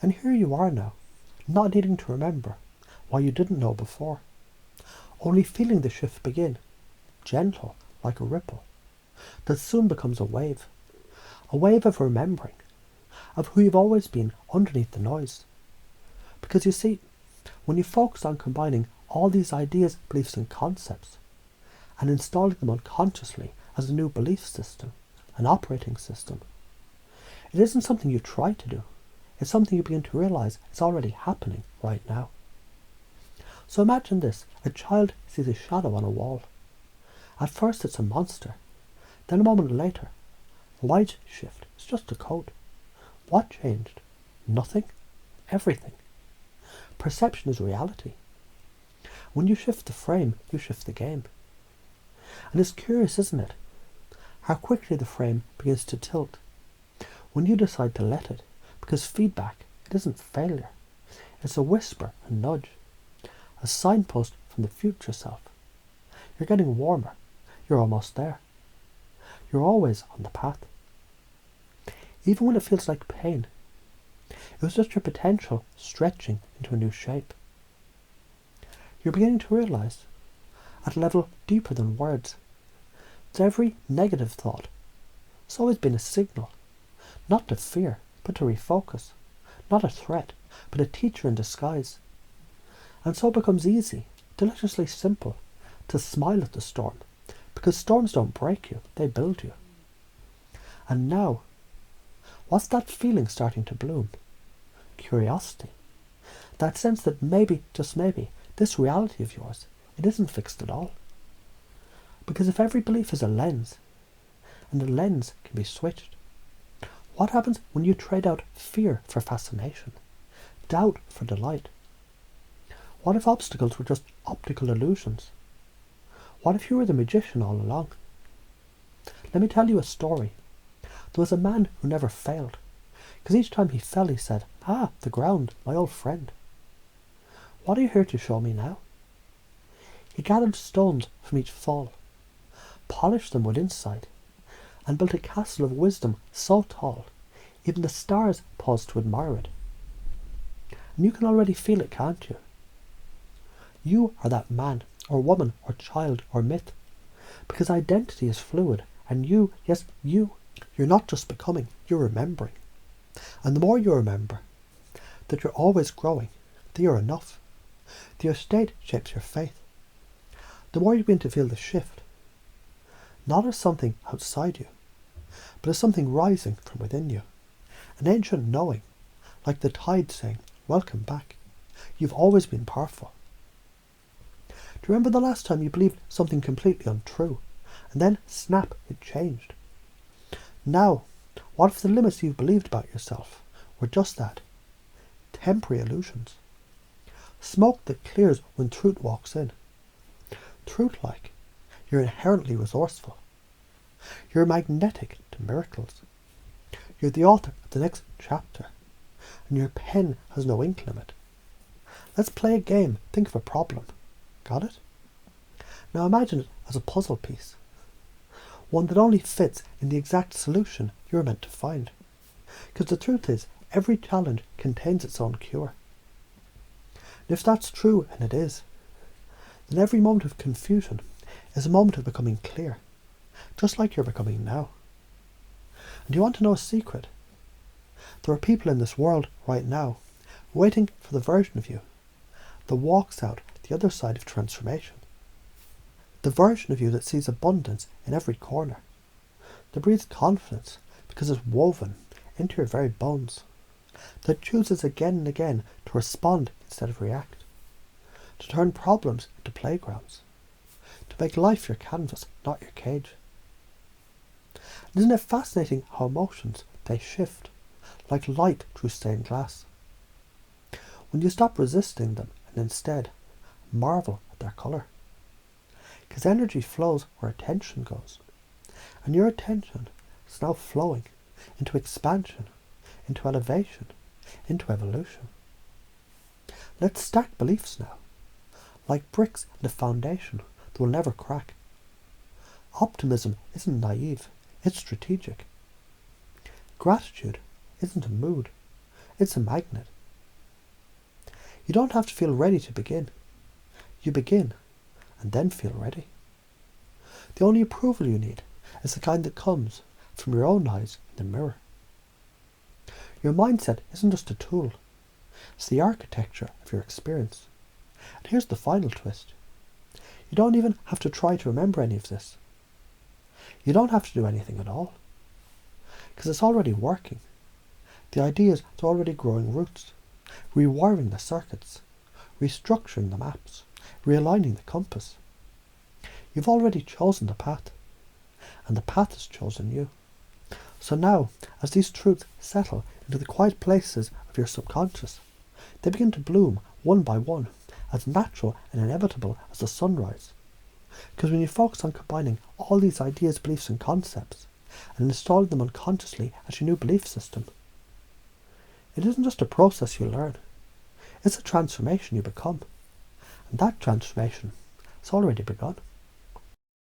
And here you are now, not needing to remember why you didn't know before, only feeling the shift begin, gentle like a ripple, that soon becomes a wave of remembering, of who you've always been underneath the noise. Because you see, when you focus on combining all these ideas, beliefs and concepts, and installing them unconsciously as a new belief system, an operating system, it isn't something you try to do. It's something you begin to realize is already happening right now. So imagine this. A child sees a shadow on a wall. At first it's a monster. Then a moment later, light shift. It's just a code. What changed? Nothing. Everything. Perception is reality. When you shift the frame, you shift the game. And it's curious, isn't it? How quickly the frame begins to tilt when you decide to let it. Because feedback, it isn't failure. It's a whisper, a nudge, a signpost from the future self. You're getting warmer. You're almost there. You're always on the path. Even when it feels like pain, it was just your potential stretching into a new shape. You're beginning to realize, at a level deeper than words, that every negative thought has always been a signal, not to fear, but to refocus, not a threat, but a teacher in disguise. And so it becomes easy, deliciously simple, to smile at the storm, because storms don't break you, they build you. And now, what's that feeling starting to bloom? Curiosity. That sense that maybe, just maybe, this reality of yours, it isn't fixed at all. Because if every belief is a lens, and the lens can be switched, what happens when you trade out fear for fascination, doubt for delight? What if obstacles were just optical illusions? What if you were the magician all along? Let me tell you a story. There was a man who never failed, because each time he fell he said, "Ah, the ground, my old friend. What are you here to show me now?" He gathered stones from each fall, polished them with insight, and built a castle of wisdom so tall, even the stars paused to admire it. And you can already feel it, can't you? You are that man, or woman, or child, or myth, because identity is fluid, and you, yes, you're not just becoming, you're remembering. And the more you remember that you're always growing, that you're enough, that your state shapes your faith, the more you begin to feel the shift, not as something outside you, but as something rising from within you, an ancient knowing, like the tide saying, "Welcome back. You've always been powerful." Do you remember the last time you believed something completely untrue, and then, snap, it changed? Now, what if the limits you believed about yourself were just that, temporary illusions? Smoke that clears when truth walks in. Truth-like, you're inherently resourceful. You're magnetic to miracles. You're the author of the next chapter, and your pen has no ink limit. Let's play a game. Think of a problem. Got it? Now imagine it as a puzzle piece, one that only fits in the exact solution you're meant to find. Because the truth is, every challenge contains its own cure. And if that's true, and it is, then every moment of confusion is a moment of becoming clear, just like you're becoming now. And you want to know a secret? There are people in this world right now waiting for the version of you that walks out the other side of transformation. The version of you that sees abundance in every corner, that breathes confidence because it's woven into your very bones, that chooses again and again to respond instead of react, to turn problems into playgrounds, to make life your canvas, not your cage. Isn't it fascinating how emotions, they shift, like light through stained glass? When you stop resisting them and instead marvel at their colour. Because energy flows where attention goes. And your attention is now flowing into expansion, into elevation, into evolution. Let's stack beliefs now, like bricks in a foundation that will never crack. Optimism isn't naive, it's strategic. Gratitude isn't a mood, It's a magnet. You don't have to feel ready to begin. You begin and then feel ready. The only approval you need is the kind that comes from your own eyes in the mirror. Your mindset isn't just a tool. It's the architecture of your experience. And here's the final twist. You don't even have to try to remember any of this. You don't have to do anything at all. Because it's already working. The ideas are already growing roots, rewiring the circuits, restructuring the maps, realigning the compass. You've already chosen the path, and the path has chosen you. So now, as these truths settle into the quiet places of your subconscious, they begin to bloom one by one, as natural and inevitable as the sunrise. Because when you focus on combining all these ideas, beliefs and concepts, and installing them unconsciously as your new belief system, it isn't just a process you learn, it's a transformation you become. And that transformation has already begun.